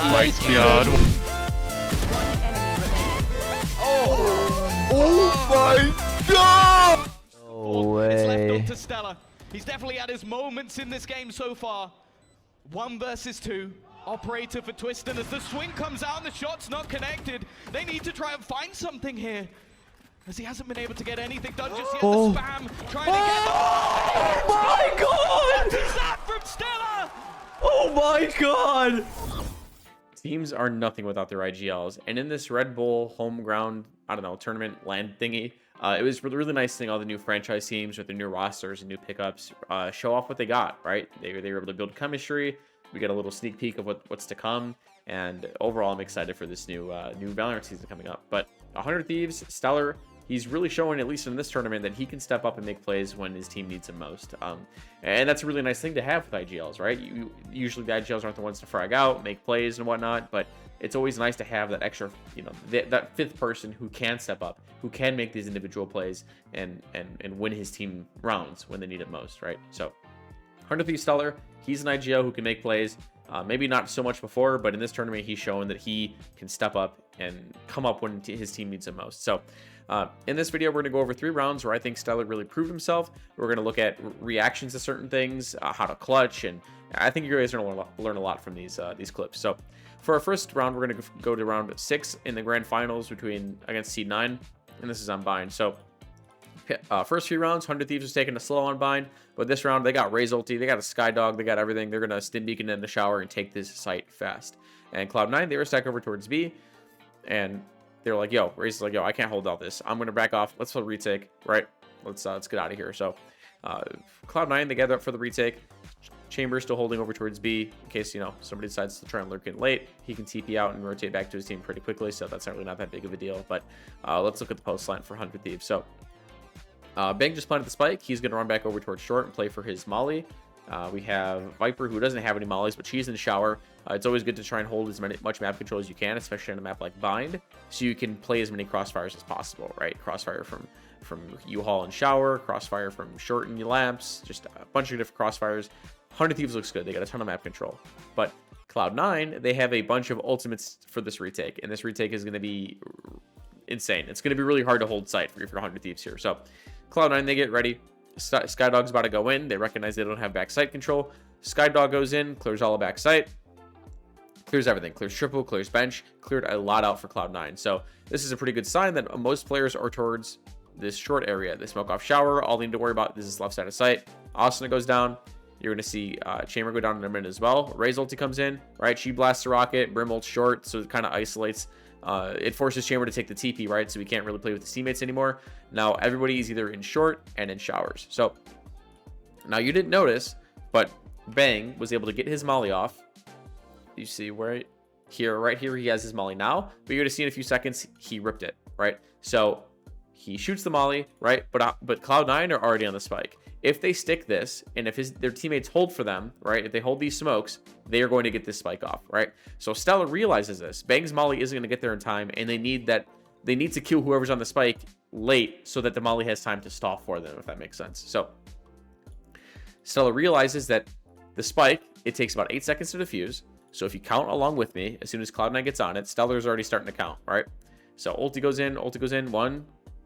my god. Oh my god! No It's left way. up to Stella. He's definitely had his moments in this game so far. 1 versus 2. Operator for Twiston as the swing comes out and the shot's not connected. They need to try and find something here. As he hasn't been able to get anything done just yet. Oh. The spam trying to get... Oh my god! What is that from Stella? Oh my god! Teams are nothing without their IGLs, and in this Red Bull home ground, I don't know, tournament land thingy, it was really nice seeing all the new franchise teams with their new rosters and new pickups show off what they got, right? They were able to build chemistry. We get a little sneak peek of what's to come, and overall, I'm excited for this new Valorant season coming up. But 100 Thieves, Stellar, he's really showing, at least in this tournament, that he can step up and make plays when his team needs him most. And that's a really nice thing to have with IGLs, right? Usually the IGLs aren't the ones to frag out, make plays and whatnot, but it's always nice to have that extra, you know, that fifth person who can step up, who can make these individual plays and win his team rounds when they need it most, right? So 100 Thieves Stellar, he's an IGL who can make plays. Maybe not so much before, but in this tournament, he's shown that he can step up and come up when his team needs him most. So in this video, we're going to go over 3 rounds where I think Stellar really proved himself. We're going to look at reactions to certain things, how to clutch, and I think you guys are going to learn a lot from these clips. So for our first round, we're going to go to round 6 in the grand finals against Seed 9, and this is on Bind. So first few rounds, 100 Thieves was taking a slow on Bind, but this round they got Raze ulti, they got a Skydog, they got everything. They're gonna stim beacon in the shower and take this site fast. And Cloud9, they were stacked over towards B, and they're like, "Yo," Raze is like, "Yo, I can't hold all this. I'm gonna back off. Let's play retake, right? Let's get out of here." So Cloud9, they gather up for the retake. Chamber still holding over towards B in case, you know, somebody decides to try and lurk in late. He can TP out and rotate back to his team pretty quickly, so that's really not that big of a deal. But let's look at the post line for 100 Thieves. So Bang just planted the spike. He's going to run back over towards short and play for his molly. We have Viper, who doesn't have any mollies, but she's in the shower. It's always good to try and hold as much map control as you can, especially on a map like Bind, so you can play as many crossfires as possible, right? Crossfire from U-Haul and shower, crossfire from short and lamps, just a bunch of different crossfires. 100 Thieves looks good. They got a ton of map control. But Cloud9, they have a bunch of ultimates for this retake, and this retake is going to be insane. It's going to be really hard to hold sight for 100 Thieves here. So Cloud9, they get ready. Skydog's about to go in. They recognize they don't have back sight control. Skydog goes in, clears all of back sight, clears everything, clears triple, clears bench, cleared a lot out for Cloud9. So this is a pretty good sign that most players are towards this short area. They smoke off shower. All they need to worry about is left side of sight. Asuna goes down. You're going to see Chamber go down in a minute as well. Raze ulti comes in, right? She blasts the rocket. Brim ult's short, so it kind of isolates. It forces Chamber to take the TP, right? So he can't really play with his teammates anymore. Now everybody is either in short and in showers. So now you didn't notice, but Bang was able to get his molly off. You see right here, he has his molly now, but you're going to see in a few seconds, he ripped it, right? So he shoots the molly, right? But Cloud9 are already on the spike. If they stick this, and if their teammates hold for them, right? If they hold these smokes, they are going to get this spike off, right? So Stella realizes this. Bang's molly isn't going to get there in time, and they need to kill whoever's on the spike late so that the molly has time to stall for them, if that makes sense. So Stella realizes that the spike, it takes about 8 seconds to defuse. So if you count along with me, as soon as Cloud9 gets on it, Stellar's already starting to count, right? So ulti goes in, 1,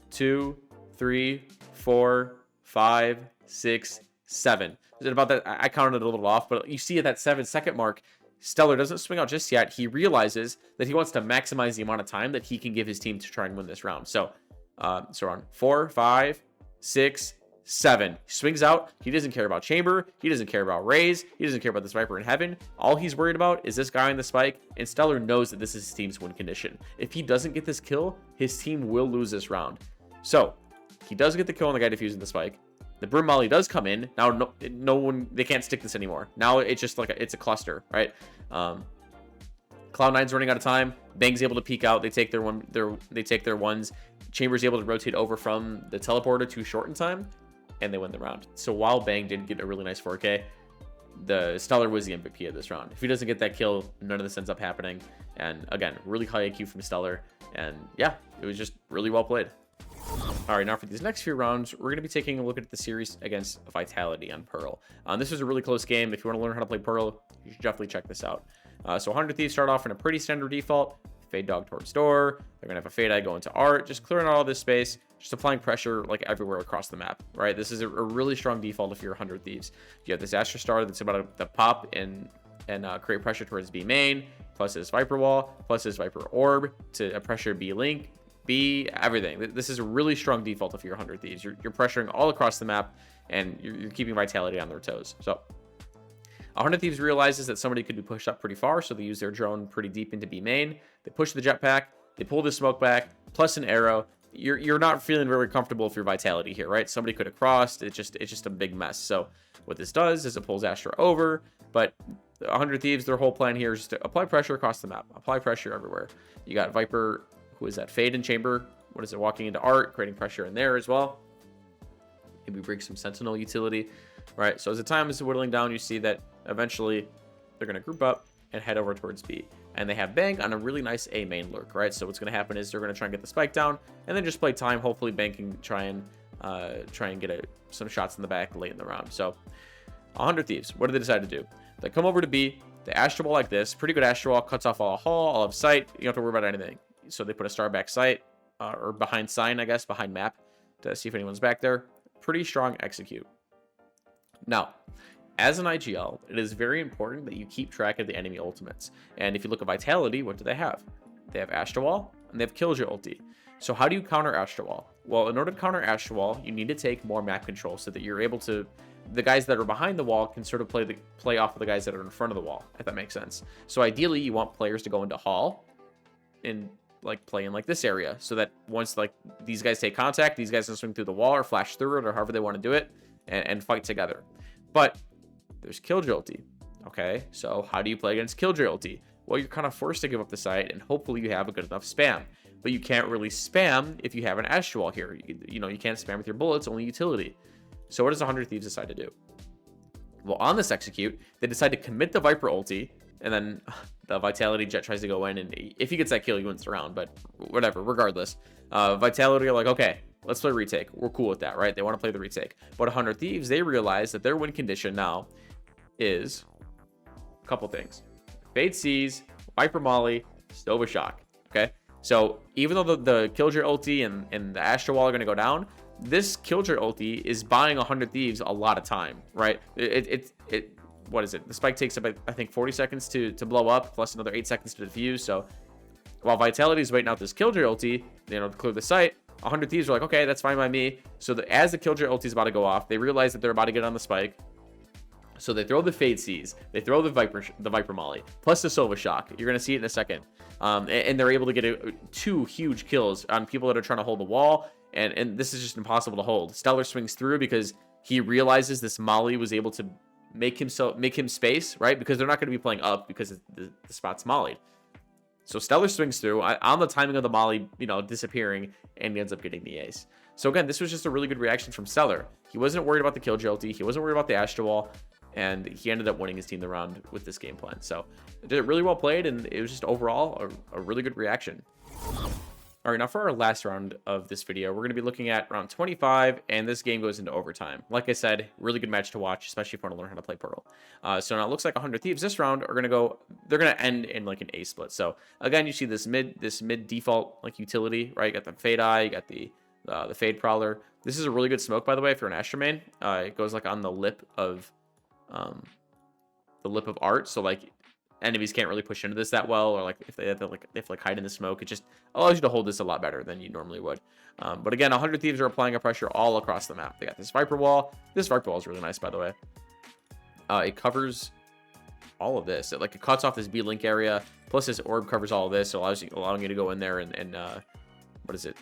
2, 3, 4, 5, 6, 7. Is it about that? I counted it a little off, but you see at that 7-second mark, Stellar doesn't swing out just yet. He realizes that he wants to maximize the amount of time that he can give his team to try and win this round. So around 4, 5, 6, 7. He swings out. He doesn't care about Chamber. He doesn't care about Raze. He doesn't care about this Viper in heaven. All he's worried about is this guy on the spike, and Stellar knows that this is his team's win condition. If he doesn't get this kill, his team will lose this round. So he does get the kill on the guy defusing the spike. The Brim Molly does come in. Now, no one, they can't stick this anymore. Now it's just like it's a cluster, right? Cloud9's running out of time. Bang's able to peek out. They take their ones. Chamber's able to rotate over from the teleporter to short in time, and they win the round. So while Bang did get a really nice 4K, the Stellar was the MVP of this round. If he doesn't get that kill, none of this ends up happening. And again, really high IQ from Stellar. And yeah, it was just really well played. All right, now for these next few rounds, we're going to be taking a look at the series against Vitality on Pearl. This was a really close game. If you want to learn how to play Pearl, you should definitely check this out. So 100 Thieves start off in a pretty standard default. Fade dog towards door. They're going to have a fade eye go into art, just clearing out all this space, just applying pressure like everywhere across the map, right? This is a really strong default if you're 100 Thieves. You have this Astra Star that's about to pop and create pressure towards B main, plus his Viper Wall, plus his Viper Orb to pressure B Link, B, everything. This is a really strong default if you're 100 Thieves. You're pressuring all across the map, and you're keeping Vitality on their toes. So 100 Thieves realizes that somebody could be pushed up pretty far, so they use their drone pretty deep into B main. They push the jetpack, they pull the smoke back, plus an arrow. You're not feeling very comfortable with your Vitality here, right? Somebody could have crossed. It's just a big mess. So what this does is it pulls Astra over, but 100 Thieves, their whole plan here is just to apply pressure across the map, apply pressure everywhere. You got Viper, who is that fade in chamber? What is it? Walking into art, creating pressure in there as well. Maybe break some Sentinel utility, right? So as the time is whittling down, you see that eventually they're going to group up and head over towards B. And they have Bank on a really nice A main lurk, right? So what's going to happen is they're going to try and get the spike down and then just play time. Hopefully Bank can try and get some shots in the back late in the round. So 100 Thieves, what do they decide to do? They come over to B. They Astral Wall like this. Pretty good Astral Wall. Cuts off all hall, all of sight. You don't have to worry about anything. So they put a star back sight, or behind sign, I guess, behind map to see if anyone's back there. Pretty strong execute. Now, as an IGL, it is very important that you keep track of the enemy ultimates. And if you look at Vitality, what do they have? They have Astral Wall, and they have Killjoy ulti. So how do you counter Astral Wall? Well, in order to counter Astral Wall, you need to take more map control so that you're able to... The guys that are behind the wall can sort of play off of the guys that are in front of the wall, if that makes sense. So ideally, you want players to go into hall and like play in like this area, so that once like these guys take contact, these guys can swing through the wall or flash through it or however they want to do it and fight together. But there's Killjoy ulti. Okay, so how do you play against Killjoy ulti? Well, you're kind of forced to give up the site, and hopefully you have a good enough spam. But you can't really spam if you have an Astral Wall here. You know, you can't spam with your bullets, only utility. So what does 100 Thieves decide to do? Well, on this execute, they decide to commit the Viper ulti, and then the Vitality Jet tries to go in, and if he gets that kill, he wins the round, but whatever, regardless. Vitality are like, okay, let's play retake. We're cool with that, right? They want to play the retake. But 100 Thieves, they realize that their win condition now is a couple things. Fade Seas, Viper Molly, Stova Shock, okay? So even though the Killjoy ulti and the Astral Wall are going to go down, this Killjoy ulti is buying 100 Thieves a lot of time, right? What is it? The spike takes about, I think, 40 seconds to blow up, plus another 8 seconds to defuse. So while Vitality is waiting out this Killjoy ulti, you know, to clear the site, 100 Thieves are like, okay, that's fine by me. So as the Killjoy ulti is about to go off, they realize that they're about to get on the spike. So they throw the Fade Seas, they throw the Viper Molly, plus the Sova Shock. You're going to see it in a second. And they're able to get 2 huge kills on people that are trying to hold the wall. And this is just impossible to hold. Stellar swings through because he realizes this Molly was able to make him space, right? Because they're not going to be playing up because the spot's mollied. So Stellar swings through on the timing of the Molly, you know, disappearing, and he ends up getting the ace. So again, this was just a really good reaction from Stellar. He wasn't worried about the Killjoy ulti. He wasn't worried about the Astral Wall. And he ended up winning his team the round with this game plan. So it did really well played, and it was just overall a really good reaction. All right, now for our last round of this video, we're going to be looking at round 25, and this game goes into overtime. Like I said, really good match to watch, especially if you want to learn how to play Pearl. So now it looks like 100 Thieves this round are going to go, they're going to end in like an A split. So again, you see this mid default like utility, right? You got the Fade Eye, you got the Fade Prowler. This is a really good smoke, by the way, if you're an Astra main. It goes like on the lip of art, so like enemies can't really push into this that well, or like if they have to hide in the smoke, it just allows you to hold this a lot better than you normally would. But again, 100 Thieves are applying a pressure all across the map. They got this Viper Wall. This Viper Wall is really nice, by the way. It covers all of this. It cuts off this B link area, plus this orb covers all of this, so allowing you to go in there and what is it,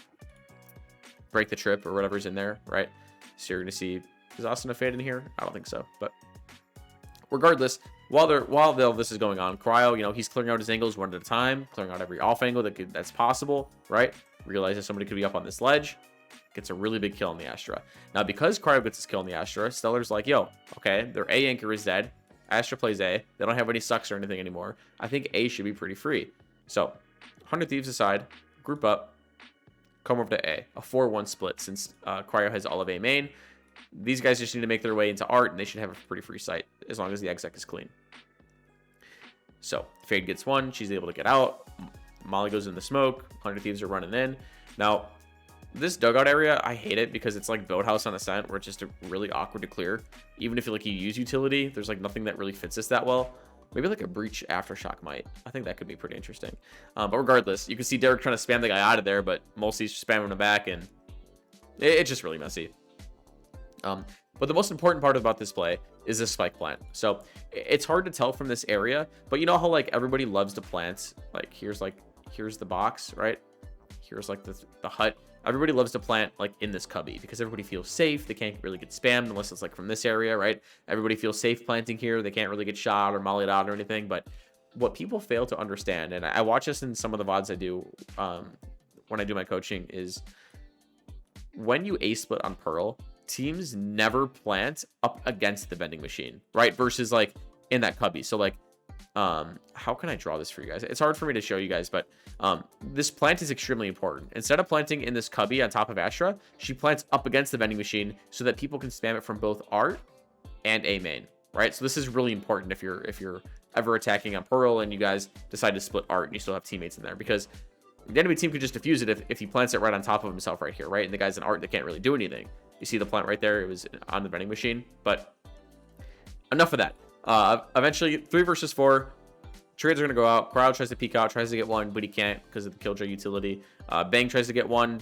break the trip or whatever's in there, right? So you're gonna see, is Austin a fade in here? I don't think so, but regardless, while this is going on, Cryo, you know, he's clearing out his angles one at a time, clearing out every off angle that's possible, right? Realizes somebody could be up on this ledge, gets a really big kill on the Astra. Now, because Cryo gets his kill on the Astra, Stellar's like, yo, okay, their A anchor is dead. Astra plays A. They don't have any sucks or anything anymore. I think A should be pretty free. So, 100 Thieves aside, group up, come over to A. A 4-1 split since Cryo has all of A main. These guys just need to make their way into art, and they should have a pretty free site as long as the exec is clean. So Fade gets one. She's able to get out. Molly goes in the smoke. 100 Thieves are running in. Now, this dugout area, I hate it because it's like Boathouse on Ascent, where it's just really awkward to clear. Even if you use utility, there's like nothing that really fits this that well. Maybe like a Breach Aftershock might. I think that could be pretty interesting. But regardless, you can see Derek trying to spam the guy out of there, but Mulsey's spamming him back, and it's just really messy. But the most important part about this play is the spike plant. So it's hard to tell from this area, but you know how like everybody loves to plant. Like here's the box, right? Here's like the hut. Everybody loves to plant like in this cubby because everybody feels safe. They can't really get spammed unless it's like from this area, right? Everybody feels safe planting here. They can't really get shot or mollied out or anything. But what people fail to understand, and I watch this in some of the VODs I do when I do my coaching, is when you A-split on Pearl, teams never plant up against the vending machine, right? Versus like in that cubby. So like, how can I draw this for you guys? It's hard for me to show you guys, but this plant is extremely important. Instead of planting in this cubby on top of Astra, she plants up against the vending machine so that people can spam it from both Art and A main, right? So this is really important if you're ever attacking on Pearl and you guys decide to split Art and you still have teammates in there, because the enemy team could just defuse it if he plants it right on top of himself right here, right? And the guys in Art, they can't really do anything. You see the plant right there, it was on the vending machine. But enough of that. Eventually 3 versus 4, trades are going to go out. Crowd tries to peek out, tries to get one, but he can't because of the Killjoy utility. Bang tries to get one.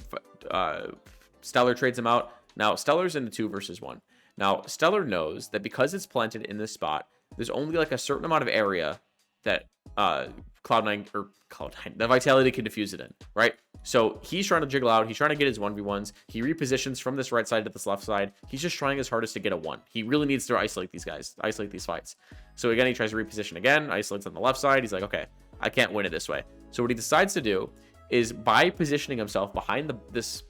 Stellar trades him out. Now Stellar's in the 2 versus 1. Now Stellar knows that because it's planted in this spot, there's only like a certain amount of area that Cloud9 the Vitality can defuse it in, right? So he's trying to jiggle out. He's trying to get his 1v1s. He repositions from this right side to this left side. He's just trying his hardest to get a 1. He really needs to isolate these guys, isolate these fights. So again, he tries to reposition again, isolates on the left side. He's like, okay, I can't win it this way. So what he decides to do is, by positioning himself behind this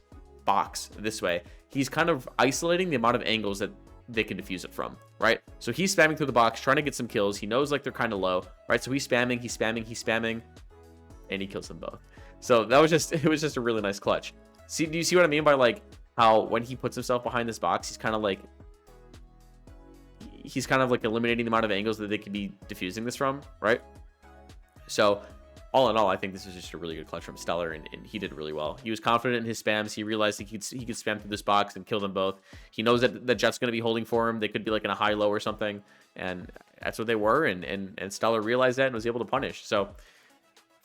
box this way, he's kind of isolating the amount of angles that they can defuse it from, right? So he's spamming through the box, trying to get some kills. He knows like they're kind of low, right? So he's spamming, and he kills them both. So that was just, it was just a really nice clutch. See, do you see what I mean by like how when he puts himself behind this box, he's kind of like eliminating the amount of angles that they could be diffusing this from, right? So all in all, I think this was just a really good clutch from Stellar, and he did really well. He was confident in his spams. He realized he could spam through this box and kill them both. He knows that the Jet's going to be holding for him. They could be like in a high-low or something, and that's what they were, and Stellar realized that and was able to punish. So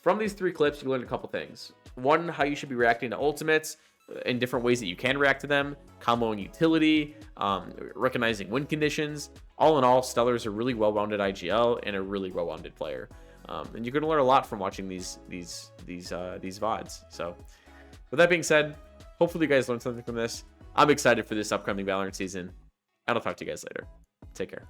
from these 3 clips, you learned a couple things. One, how you should be reacting to ultimates in different ways that you can react to them, comboing utility, recognizing win conditions. All in all, Stellar's a really well-rounded IGL and a really well-rounded player. And you're going to learn a lot from watching these VODs. So with that being said, hopefully you guys learned something from this. I'm excited for this upcoming Valorant season, and I'll talk to you guys later. Take care.